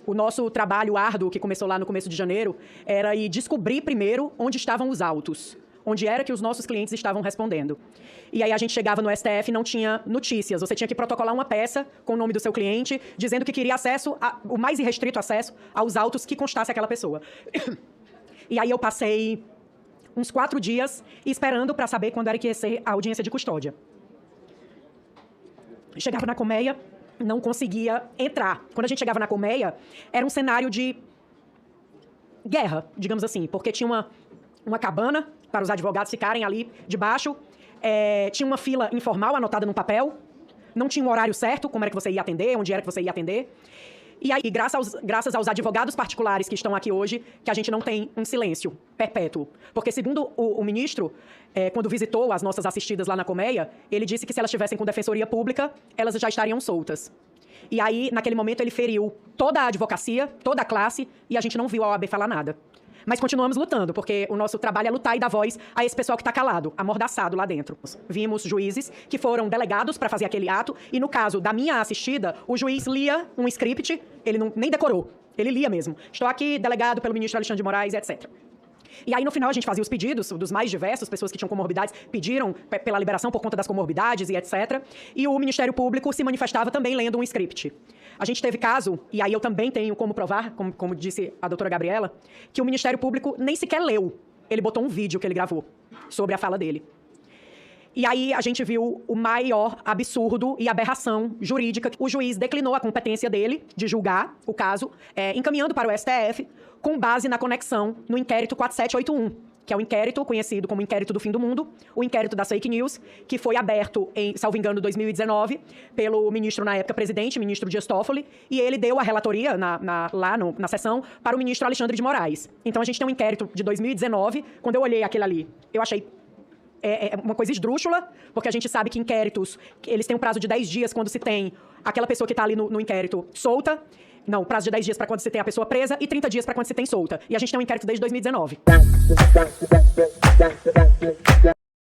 O nosso trabalho árduo, que começou lá no começo de janeiro, era ir descobrir primeiro onde estavam os autos, onde era que os nossos clientes estavam respondendo. E aí a gente chegava no STF e não tinha notícias. Você tinha que protocolar uma peça com o nome do seu cliente, dizendo que queria acesso, o mais irrestrito acesso aos autos que constasse aquela pessoa. E aí eu passei uns 4 dias esperando para saber quando era que ia ser a audiência de custódia. Chegava na colmeia, não conseguia entrar. Quando a gente chegava na colmeia, era um cenário de guerra, digamos assim, porque tinha uma cabana para os advogados ficarem ali debaixo, tinha uma fila informal anotada num papel, não tinha um horário certo, como era que você ia atender, onde era que você ia atender. E aí, graças aos advogados particulares que estão aqui hoje, que a gente não tem um silêncio perpétuo. Porque, segundo o ministro, quando visitou as nossas assistidas lá na colmeia, ele disse que se elas estivessem com defensoria pública, elas já estariam soltas. E aí, naquele momento, ele feriu toda a advocacia, toda a classe, e a gente não viu a OAB falar nada. Mas continuamos lutando, porque o nosso trabalho é lutar e dar voz a esse pessoal que está calado, amordaçado lá dentro. Vimos juízes que foram delegados para fazer aquele ato, e no caso da minha assistida, o juiz lia um script, ele nem decorou, ele lia mesmo. Estou aqui delegado pelo ministro Alexandre de Moraes, etc. E aí, no final, a gente fazia os pedidos dos mais diversos, pessoas que tinham comorbidades pediram pela liberação por conta das comorbidades e etc. E o Ministério Público se manifestava também lendo um script. A gente teve caso, e aí eu também tenho como provar, como disse a doutora Gabriela, que o Ministério Público nem sequer leu. Ele botou um vídeo que ele gravou sobre a fala dele. E aí a gente viu o maior absurdo e aberração jurídica. O juiz declinou a competência dele de julgar o caso, encaminhando para o STF, com base na conexão no inquérito 4781, que é o inquérito conhecido como inquérito do fim do mundo, o inquérito das fake news, que foi aberto em, salvo engano, 2019, pelo ministro, na época, presidente, ministro Dias Toffoli, e ele deu a relatoria lá na sessão para o ministro Alexandre de Moraes. Então a gente tem um inquérito de 2019, quando eu olhei aquele ali, eu achei uma coisa esdrúxula, porque a gente sabe que inquéritos, eles têm um prazo de 10 dias quando se tem aquela pessoa que está ali no inquérito solta. Não, prazo de 10 dias para quando se tem a pessoa presa e 30 dias para quando se tem solta. E a gente tem um inquérito desde 2019.